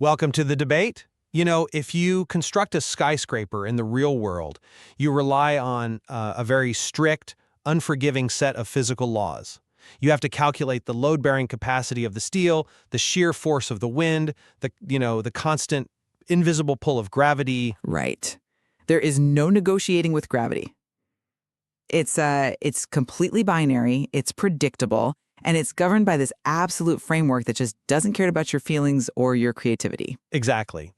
Welcome to the debate. If you construct a skyscraper in the real world, you rely on a very strict, unforgiving set of physical laws. You have to calculate the load-bearing capacity of the steel, the sheer force of the wind, the constant invisible pull of gravity. Right. There is no negotiating with gravity. It's completely binary, it's predictable, and it's governed by this absolute framework that just doesn't care about your feelings or your creativity. Exactly.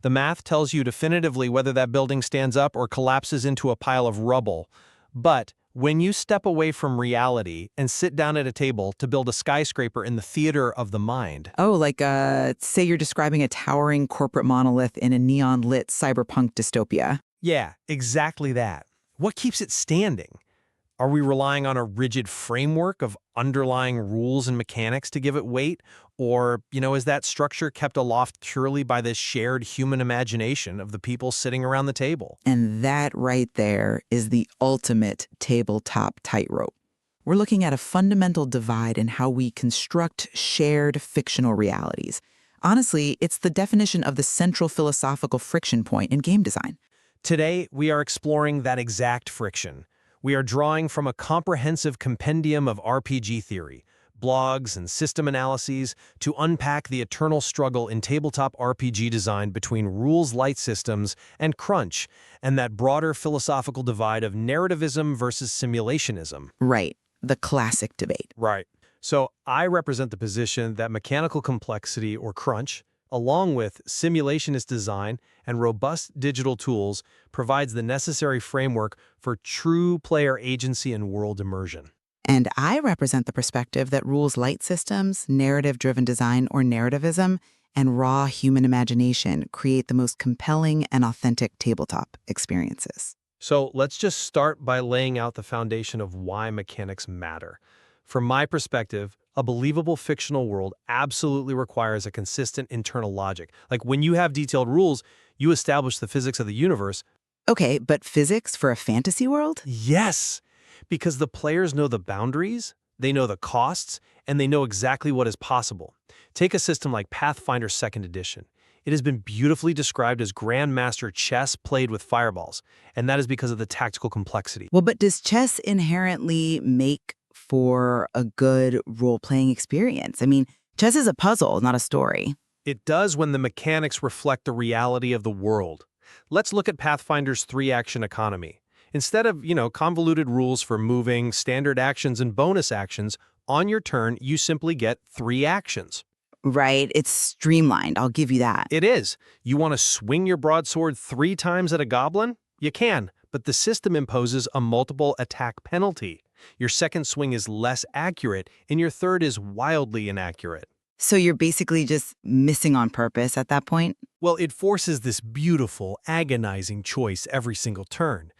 The math tells you definitively whether that building stands up or collapses into a pile of rubble. But when you step away from reality and sit down at a table to build a skyscraper in the theater of the mind. Oh, like, say you're describing a towering corporate monolith in a neon-lit cyberpunk dystopia. Yeah, exactly that. What keeps it standing? Are we relying on a rigid framework of underlying rules and mechanics to give it weight? Or, is that structure kept aloft purely by this shared human imagination of the people sitting around the table? And that right there is the ultimate tabletop tightrope. We're looking at a fundamental divide in how we construct shared fictional realities. Honestly, it's the definition of the central philosophical friction point in game design. Today, we are exploring that exact friction. We are drawing from a comprehensive compendium of RPG theory, blogs, and system analyses to unpack the eternal struggle in tabletop RPG design between rules-light systems and crunch, and that broader philosophical divide of narrativism versus simulationism. Right. The classic debate. Right. So I represent the position that mechanical complexity, or crunch, along with simulationist design and robust digital tools, provides the necessary framework for true player agency and world immersion. And I represent the perspective that rules-light systems, narrative-driven design or narrativism, and raw human imagination create the most compelling and authentic tabletop experiences. So let's just start by laying out the foundation of why mechanics matter. From my perspective, a believable fictional world absolutely requires a consistent internal logic. Like when you have detailed rules, you establish the physics of the universe. Okay, but physics for a fantasy world? Yes, because the players know the boundaries, they know the costs, and they know exactly what is possible. Take a system like Pathfinder 2nd Edition. It has been beautifully described as Grandmaster chess played with fireballs, and that is because of the tactical complexity. Well, but does chess inherently make for a good role-playing experience? I mean, chess is a puzzle, not a story. It does when the mechanics reflect the reality of the world. Let's look at Pathfinder's 3-action economy. Instead of, convoluted rules for moving, standard actions, and bonus actions, on your turn, you simply get 3 actions. Right, it's streamlined, I'll give you that. It is. You want to swing your broadsword 3 times at a goblin? You can, but the system imposes a multiple attack penalty. Your second swing is less accurate, and your third is wildly inaccurate. So you're basically just missing on purpose at that point? Well, it forces this beautiful, agonizing choice every single turn.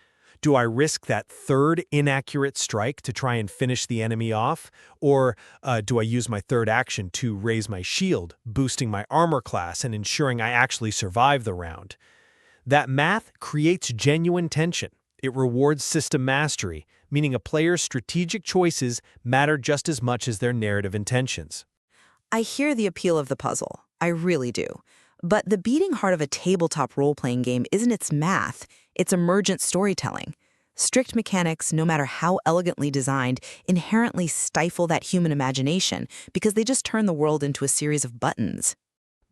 Do I risk that third inaccurate strike to try and finish the enemy off? Or do I use my third action to raise my shield, boosting my armor class and ensuring I actually survive the round? That math creates genuine tension. It rewards system mastery, meaning a player's strategic choices matter just as much as their narrative intentions. I hear the appeal of the puzzle. I really do. But the beating heart of a tabletop role-playing game isn't its math, it's emergent storytelling. Strict mechanics, no matter how elegantly designed, inherently stifle that human imagination because they just turn the world into a series of buttons.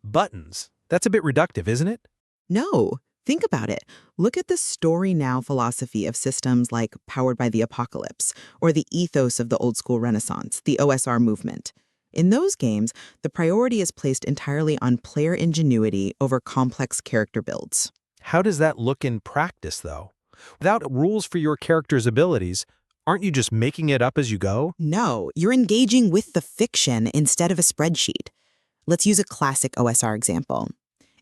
Buttons? That's a bit reductive, isn't it? No. Think about it. Look at the story now philosophy of systems like Powered by the Apocalypse, or the ethos of the old school Renaissance, the OSR movement. In those games, the priority is placed entirely on player ingenuity over complex character builds. How does that look in practice, though? Without rules for your character's abilities, aren't you just making it up as you go? No, you're engaging with the fiction instead of a spreadsheet. Let's use a classic OSR example.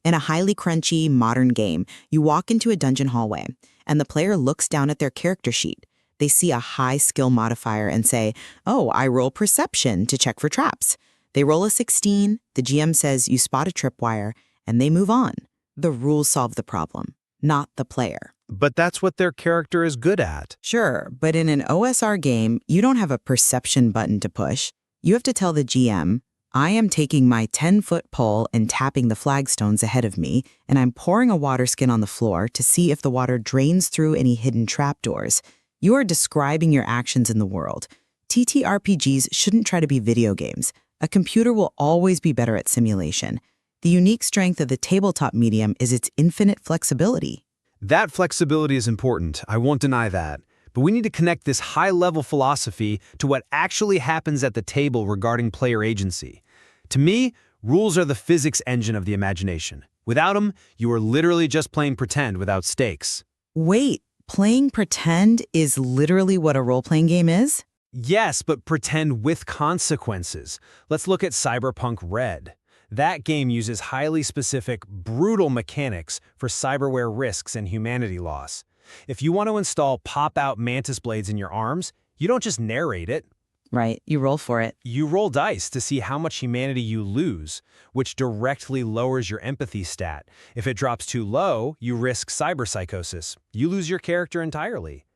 In a highly crunchy, modern game, you walk into a dungeon hallway, and the player looks down at their character sheet. They see a high skill modifier and say, oh, I roll perception to check for traps. They roll a 16, the GM says you spot a tripwire, and they move on. The rules solve the problem, not the player. But that's what their character is good at. Sure, but in an OSR game, you don't have a perception button to push. You have to tell the GM, I am taking my 10-foot pole and tapping the flagstones ahead of me, and I'm pouring a water skin on the floor to see if the water drains through any hidden trapdoors. You are describing your actions in the world. TTRPGs shouldn't try to be video games. A computer will always be better at simulation. The unique strength of the tabletop medium is its infinite flexibility. That flexibility is important, I won't deny that. But we need to connect this high-level philosophy to what actually happens at the table regarding player agency. To me, rules are the physics engine of the imagination. Without them, you are literally just playing pretend without stakes. Wait, playing pretend is literally what a role-playing game is? Yes, but pretend with consequences. Let's look at Cyberpunk Red. That game uses highly specific, brutal mechanics for cyberware risks and humanity loss. If you want to install pop-out mantis blades in your arms, you don't just narrate it. Right, you roll for it. You roll dice to see how much humanity you lose, which directly lowers your empathy stat. If it drops too low, you risk cyberpsychosis. You lose your character entirely.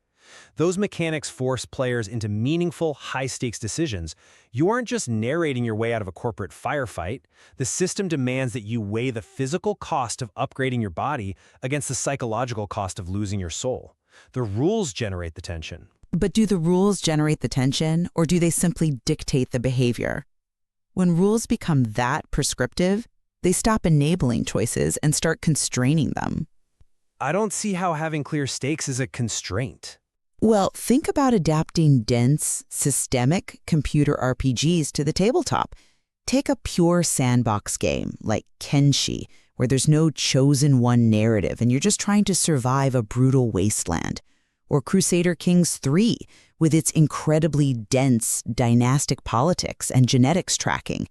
Those mechanics force players into meaningful, high-stakes decisions. You aren't just narrating your way out of a corporate firefight. The system demands that you weigh the physical cost of upgrading your body against the psychological cost of losing your soul. The rules generate the tension. But do the rules generate the tension, or do they simply dictate the behavior? When rules become that prescriptive, they stop enabling choices and start constraining them. I don't see how having clear stakes is a constraint. Well, think about adapting dense, systemic computer RPGs to the tabletop. Take a pure sandbox game like Kenshi, where there's no chosen one narrative and you're just trying to survive a brutal wasteland. Or Crusader Kings 3, with its incredibly dense dynastic politics and genetics tracking.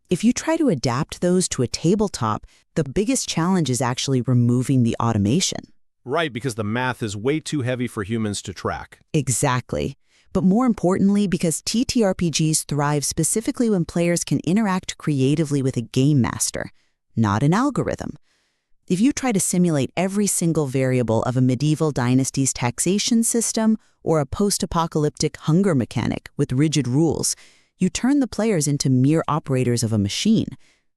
If you try to adapt those to a tabletop, the biggest challenge is actually removing the automation. Right, because the math is way too heavy for humans to track. Exactly. But more importantly, because TTRPGs thrive specifically when players can interact creatively with a game master, not an algorithm. If you try to simulate every single variable of a medieval dynasty's taxation system or a post-apocalyptic hunger mechanic with rigid rules, you turn the players into mere operators of a machine.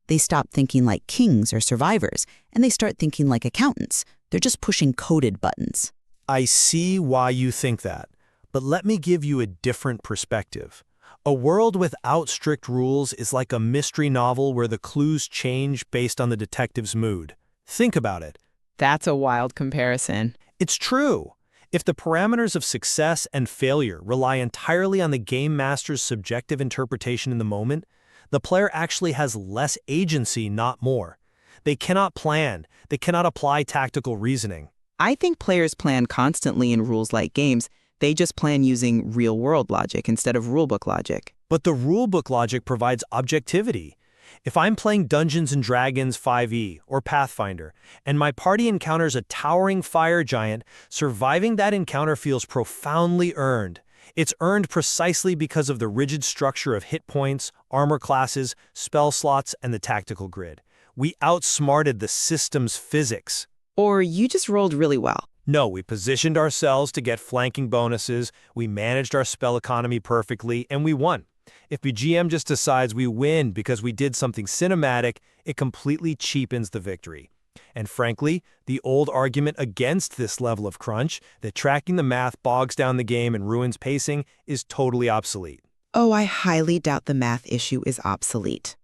They stop thinking like kings or survivors, and they start thinking like accountants. They're just pushing coded buttons. I see why you think that, but let me give you a different perspective. A world without strict rules is like a mystery novel where the clues change based on the detective's mood. Think about it. That's a wild comparison. It's true. If the parameters of success and failure rely entirely on the game master's subjective interpretation in the moment, the player actually has less agency, not more. They cannot plan. They cannot apply tactical reasoning. I think players plan constantly in rules-like games. They just plan using real-world logic instead of rulebook logic. But the rulebook logic provides objectivity. If I'm playing Dungeons & Dragons 5e or Pathfinder, and my party encounters a towering fire giant, surviving that encounter feels profoundly earned. It's earned precisely because of the rigid structure of hit points, armor classes, spell slots, and the tactical grid. We outsmarted the system's physics. Or you just rolled really well. No, we positioned ourselves to get flanking bonuses, we managed our spell economy perfectly, and we won. If the GM just decides we win because we did something cinematic, it completely cheapens the victory. And frankly, the old argument against this level of crunch, that tracking the math bogs down the game and ruins pacing, is totally obsolete. Oh, I highly doubt the math issue is obsolete.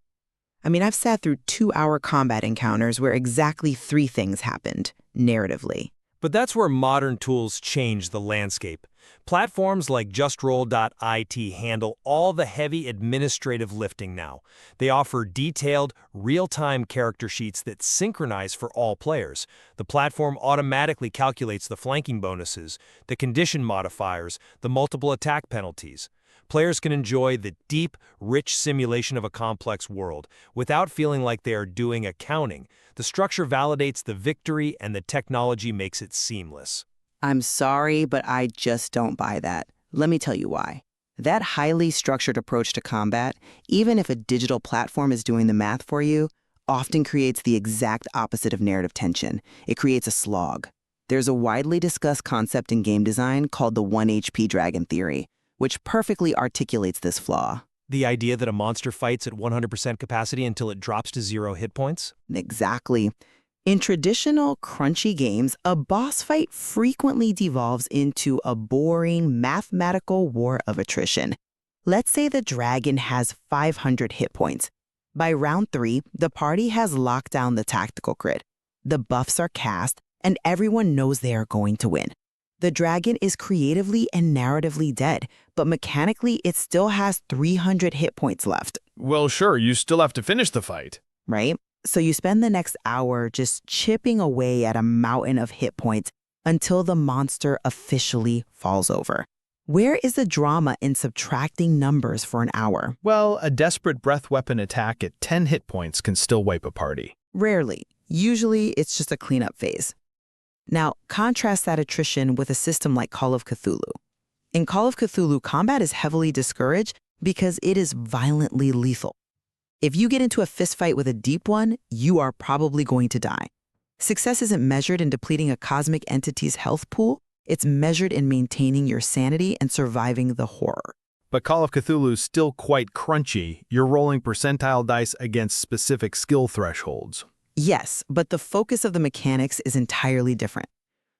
I mean, I've sat through 2-hour combat encounters where exactly 3 things happened, narratively. But that's where modern tools change the landscape. Platforms like Justroll.it handle all the heavy administrative lifting now. They offer detailed, real-time character sheets that synchronize for all players. The platform automatically calculates the flanking bonuses, the condition modifiers, the multiple attack penalties. Players can enjoy the deep, rich simulation of a complex world without feeling like they are doing accounting. The structure validates the victory and the technology makes it seamless. I'm sorry, but I just don't buy that. Let me tell you why. That highly structured approach to combat, even if a digital platform is doing the math for you, often creates the exact opposite of narrative tension. It creates a slog. There's a widely discussed concept in game design called the 1 HP dragon theory, which perfectly articulates this flaw. The idea that a monster fights at 100% capacity until it drops to 0 hit points? Exactly. In traditional crunchy games, a boss fight frequently devolves into a boring mathematical war of attrition. Let's say the dragon has 500 hit points. By round 3, the party has locked down the tactical grid. The buffs are cast, and everyone knows they are going to win. The dragon is creatively and narratively dead, but mechanically it still has 300 hit points left, Well, sure, you still have to finish the fight. right? So you spend the next hour just chipping away at a mountain of hit points until the monster officially falls over. Where is the drama in subtracting numbers for an hour? Well, a desperate breath weapon attack at 10 hit points can still wipe a party. Rarely. Usually it's just a cleanup phase. Now, contrast that attrition with a system like Call of Cthulhu. In Call of Cthulhu, combat is heavily discouraged because it is violently lethal. If you get into a fistfight with a deep one, you are probably going to die. Success isn't measured in depleting a cosmic entity's health pool. It's measured in maintaining your sanity and surviving the horror. But Call of Cthulhu is still quite crunchy. You're rolling percentile dice against specific skill thresholds. Yes, but the focus of the mechanics is entirely different.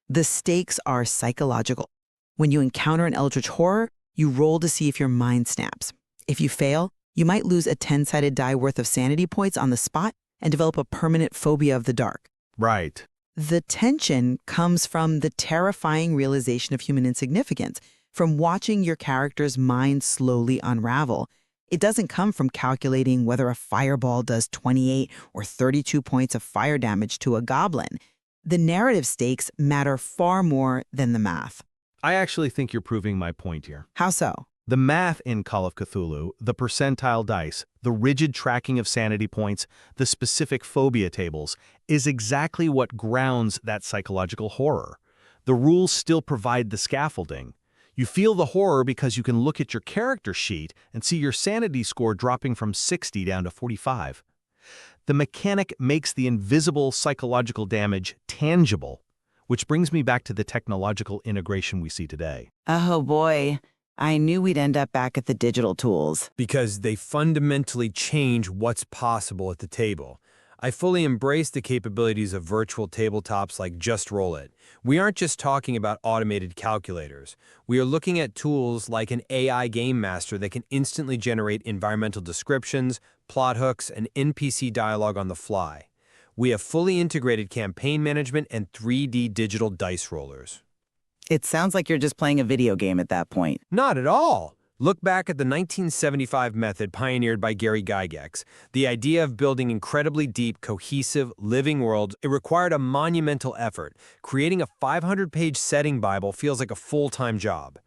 The stakes are psychological. When you encounter an eldritch horror, you roll to see if your mind snaps. If you fail, you might lose a 10-sided die worth of sanity points on the spot and develop a permanent phobia of the dark. Right. The tension comes from the terrifying realization of human insignificance, from watching your character's mind slowly unravel. It doesn't come from calculating whether a fireball does 28 or 32 points of fire damage to a goblin. The narrative stakes matter far more than the math. I actually think you're proving my point here. How so? The math in Call of Cthulhu, the percentile dice, the rigid tracking of sanity points, the specific phobia tables, is exactly what grounds that psychological horror. The rules still provide the scaffolding. You feel the horror because you can look at your character sheet and see your sanity score dropping from 60 down to 45. The mechanic makes the invisible psychological damage tangible, which brings me back to the technological integration we see today. Oh boy, I knew we'd end up back at the digital tools. Because they fundamentally change what's possible at the table. I fully embrace the capabilities of virtual tabletops like Justroll.it. We aren't just talking about automated calculators. We are looking at tools like an AI game master that can instantly generate environmental descriptions, plot hooks, and NPC dialogue on the fly. We have fully integrated campaign management and 3D digital dice rollers. It sounds like you're just playing a video game at that point. Not at all. Look back at the 1975 method pioneered by Gary Gygax. The idea of building incredibly deep, cohesive, living worlds, it required a monumental effort. Creating a 500-page setting Bible feels like a full-time job.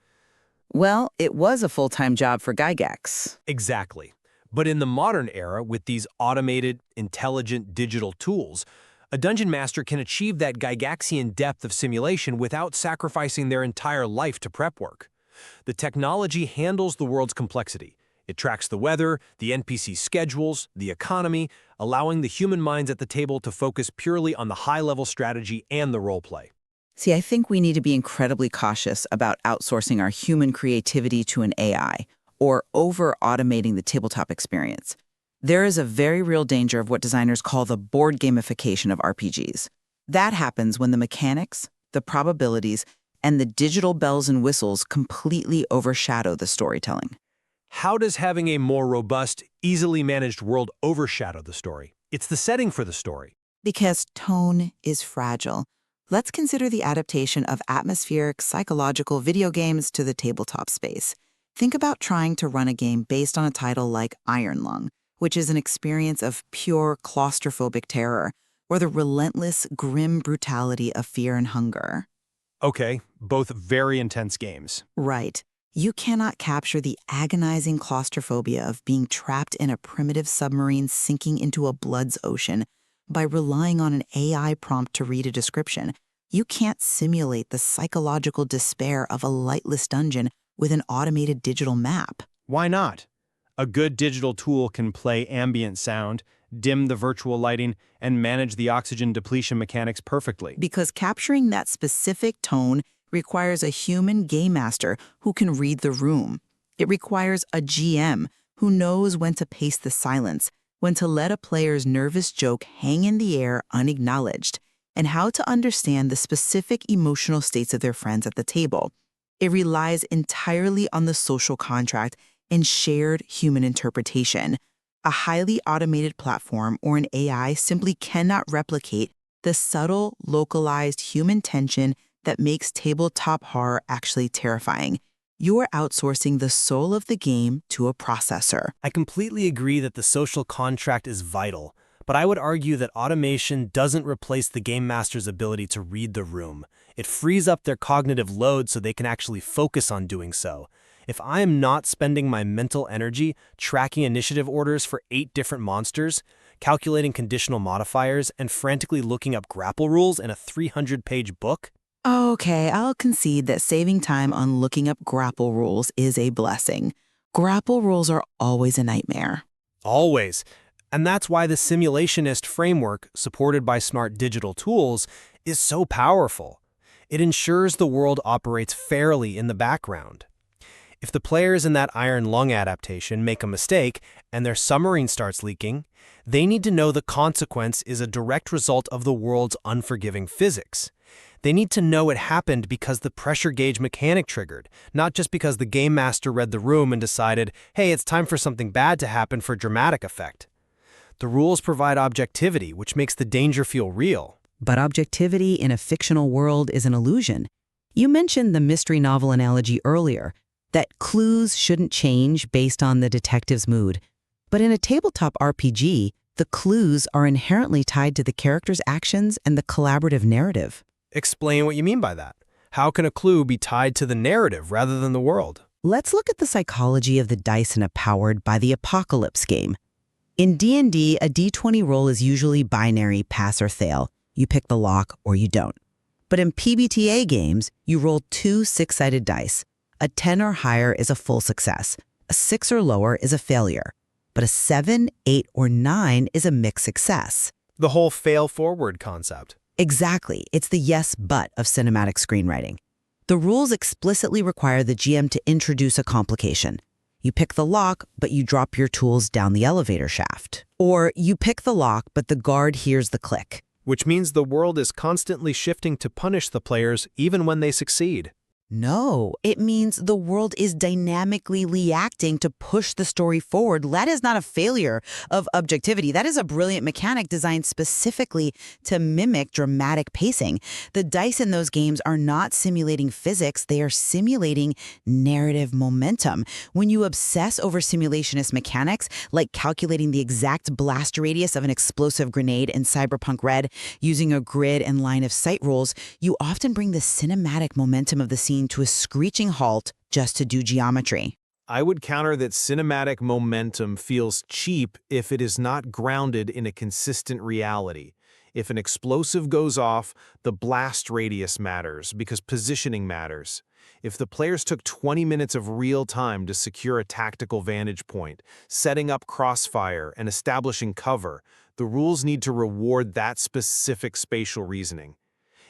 Well, it was a full-time job for Gygax. Exactly. But in the modern era, with these automated, intelligent digital tools, a dungeon master can achieve that Gygaxian depth of simulation without sacrificing their entire life to prep work. The technology handles the world's complexity. It tracks the weather, the NPC schedules, the economy, allowing the human minds at the table to focus purely on the high-level strategy and the roleplay. See, I think we need to be incredibly cautious about outsourcing our human creativity to an AI or over-automating the tabletop experience. There is a very real danger of what designers call the board gamification of RPGs. That happens when the mechanics, the probabilities, and the digital bells and whistles completely overshadow the storytelling. How does having a more robust, easily managed world overshadow the story? It's the setting for the story. Because tone is fragile. Let's consider the adaptation of atmospheric, psychological video games to the tabletop space. Think about trying to run a game based on a title like Iron Lung, which is an experience of pure claustrophobic terror, or the relentless, grim brutality of fear and hunger. Okay, both very intense games. Right. You cannot capture the agonizing claustrophobia of being trapped in a primitive submarine sinking into a blood's ocean by relying on an AI prompt to read a description. You can't simulate the psychological despair of a lightless dungeon with an automated digital map. Why not? A good digital tool can play ambient sound, dim the virtual lighting, and manage the oxygen depletion mechanics perfectly. Because capturing that specific tone requires a human game master who can read the room. It requires a GM who knows when to pace the silence, when to let a player's nervous joke hang in the air unacknowledged, and how to understand the specific emotional states of their friends at the table. It relies entirely on the social contract and shared human interpretation. A highly automated platform or an AI simply cannot replicate the subtle, localized human tension that makes tabletop horror actually terrifying. You're outsourcing the soul of the game to a processor. I completely agree that the social contract is vital, but I would argue that automation doesn't replace the game master's ability to read the room. It frees up their cognitive load so they can actually focus on doing so. If I am not spending my mental energy tracking initiative orders for 8 different monsters, calculating conditional modifiers, and frantically looking up grapple rules in a 300-page book, Okay, I'll concede that saving time on looking up grapple rules is a blessing. Grapple rules are always a nightmare. always. And that's why the simulationist framework, supported by smart digital tools, is so powerful. It ensures the world operates fairly in the background. If the players in that Iron Lung adaptation make a mistake and their submarine starts leaking, they need to know the consequence is a direct result of the world's unforgiving physics. They need to know it happened because the pressure gauge mechanic triggered, not just because the game master read the room and decided, hey, it's time for something bad to happen for dramatic effect. The rules provide objectivity, which makes the danger feel real. But objectivity in a fictional world is an illusion. You mentioned the mystery novel analogy earlier, that clues shouldn't change based on the detective's mood. But in a tabletop RPG, the clues are inherently tied to the character's actions and the collaborative narrative. Explain what you mean by that. How can a clue be tied to the narrative rather than the world? Let's look at the psychology of the dice in a Powered by the Apocalypse game. In D&D, a D20 roll is usually binary, pass or fail. You pick the lock or you don't. But in PBTA games, you roll 2 6-sided dice. A 10 or higher is a full success. A 6 or lower is a failure. But a 7, 8, or 9 is a mixed success. The whole fail-forward concept. Exactly. It's the yes but of cinematic screenwriting. The rules explicitly require the GM to introduce a complication. You pick the lock, but you drop your tools down the elevator shaft. Or you pick the lock, but the guard hears the click. Which means the world is constantly shifting to punish the players even when they succeed. No, it means the world is dynamically reacting to push the story forward. That is not a failure of objectivity. That is a brilliant mechanic designed specifically to mimic dramatic pacing. The dice in those games are not simulating physics. They are simulating narrative momentum. When you obsess over simulationist mechanics, like calculating the exact blast radius of an explosive grenade in Cyberpunk Red using a grid and line of sight rules, you often bring the cinematic momentum of the scene to a screeching halt just to do geometry. I would counter that cinematic momentum feels cheap if it is not grounded in a consistent reality. If an explosive goes off, the blast radius matters because positioning matters. If the players took 20 minutes of real time to secure a tactical vantage point, setting up crossfire and establishing cover, the rules need to reward that specific spatial reasoning.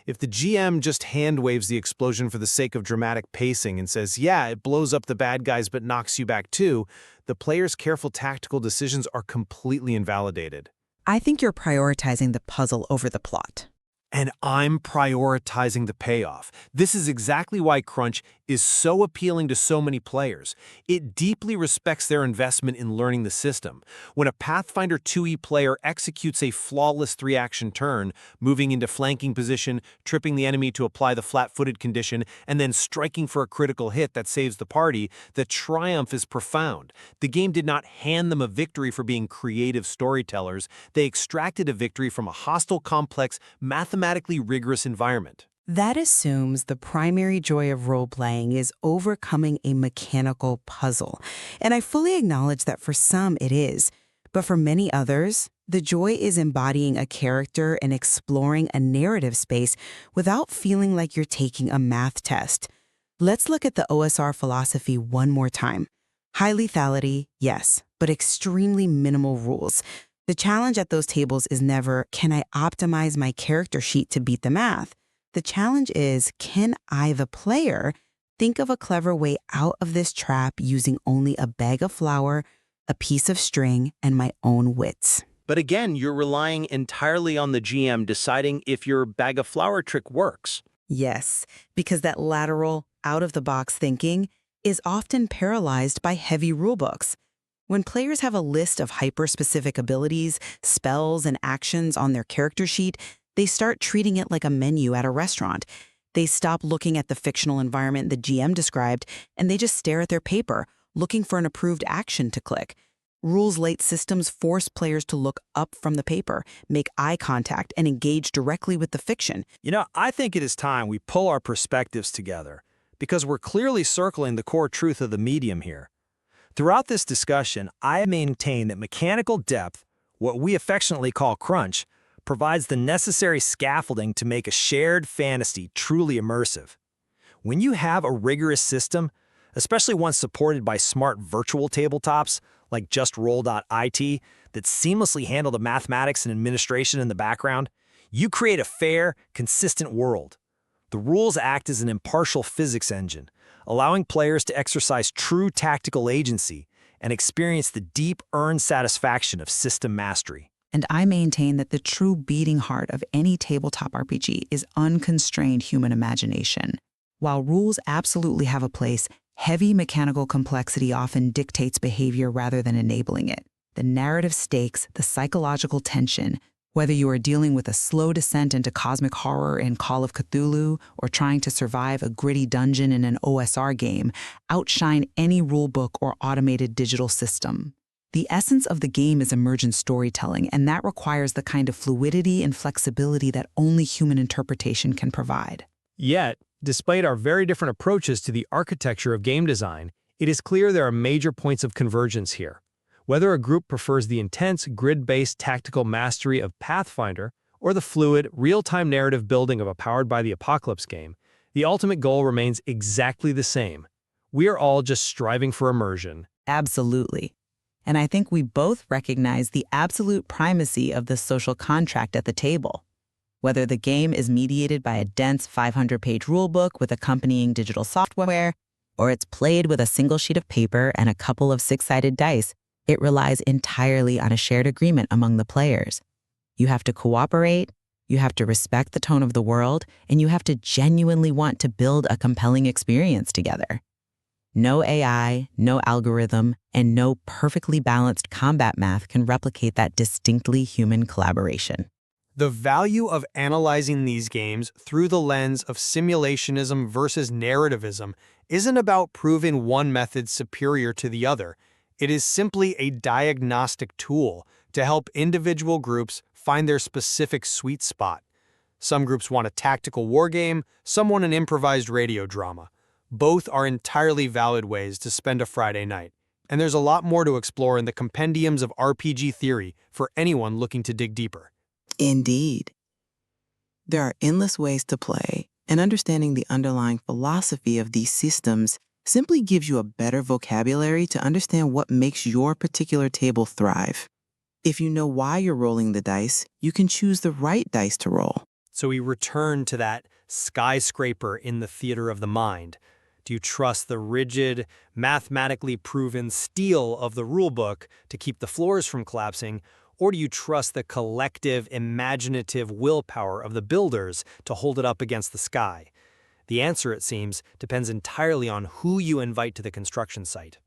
If the GM just hand-waves the explosion for the sake of dramatic pacing and says, yeah, it blows up the bad guys but knocks you back too, the player's careful tactical decisions are completely invalidated. I think you're prioritizing the puzzle over the plot. And I'm prioritizing the payoff. This is exactly why Crunch is so appealing to so many players. It deeply respects their investment in learning the system. When a Pathfinder 2e player executes a flawless 3-action turn, moving into flanking position, tripping the enemy to apply the flat-footed condition, and then striking for a critical hit that saves the party, the triumph is profound. The game did not hand them a victory for being creative storytellers. They extracted a victory from a hostile, complex, mathematically rigorous environment. That assumes the primary joy of role-playing is overcoming a mechanical puzzle. And I fully acknowledge that for some it is. But for many others, the joy is embodying a character and exploring a narrative space without feeling like you're taking a math test. Let's look at the OSR philosophy one more time. High lethality, yes, but extremely minimal rules. The challenge at those tables is never, can I optimize my character sheet to beat the math? The challenge is, can I, the player, think of a clever way out of this trap using only a bag of flour, a piece of string, and my own wits. But again, you're relying entirely on the GM deciding if your bag of flour trick works. Yes, because that lateral, out-of-the-box thinking is often paralyzed by heavy rulebooks. When players have a list of hyper-specific abilities, spells, and actions on their character sheet, they start treating it like a menu at a restaurant. They stop looking at the fictional environment the GM described, and they just stare at their paper, looking for an approved action to click. Rules-late systems force players to look up from the paper, make eye contact, and engage directly with the fiction. I think it is time we pull our perspectives together, because we're clearly circling the core truth of the medium here. Throughout this discussion, I maintain that mechanical depth, what we affectionately call crunch, provides the necessary scaffolding to make a shared fantasy truly immersive. When you have a rigorous system, especially one supported by smart virtual tabletops like Justroll.it that seamlessly handle the mathematics and administration in the background, you create a fair, consistent world. The rules act as an impartial physics engine, allowing players to exercise true tactical agency and experience the deep earned satisfaction of system mastery. And I maintain that the true beating heart of any tabletop RPG is unconstrained human imagination. While rules absolutely have a place, heavy mechanical complexity often dictates behavior rather than enabling it. The narrative stakes, the psychological tension, whether you are dealing with a slow descent into cosmic horror in Call of Cthulhu or trying to survive a gritty dungeon in an OSR game, outshine any rulebook or automated digital system. The essence of the game is emergent storytelling, and that requires the kind of fluidity and flexibility that only human interpretation can provide. Yet, despite our very different approaches to the architecture of game design, it is clear there are major points of convergence here. Whether a group prefers the intense, grid-based tactical mastery of Pathfinder or the fluid, real-time narrative building of a Powered by the Apocalypse game, the ultimate goal remains exactly the same. We are all just striving for immersion. Absolutely. And I think we both recognize the absolute primacy of the social contract at the table. Whether the game is mediated by a dense 500-page rulebook with accompanying digital software, or it's played with a single sheet of paper and a couple of six-sided dice, it relies entirely on a shared agreement among the players. You have to cooperate, you have to respect the tone of the world, and you have to genuinely want to build a compelling experience together. No AI, no algorithm, and no perfectly balanced combat math can replicate that distinctly human collaboration. The value of analyzing these games through the lens of simulationism versus narrativism isn't about proving one method superior to the other. It is simply a diagnostic tool to help individual groups find their specific sweet spot. Some groups want a tactical war game, some want an improvised radio drama. Both are entirely valid ways to spend a Friday night, and there's a lot more to explore in the compendiums of RPG theory for anyone looking to dig deeper. Indeed. There are endless ways to play, and understanding the underlying philosophy of these systems simply gives you a better vocabulary to understand what makes your particular table thrive. If you know why you're rolling the dice, you can choose the right dice to roll. So we return to that skyscraper in the theater of the mind. Do you trust the rigid, mathematically proven steel of the rulebook to keep the floors from collapsing, or do you trust the collective, imaginative willpower of the builders to hold it up against the sky? The answer, it seems, depends entirely on who you invite to the construction site.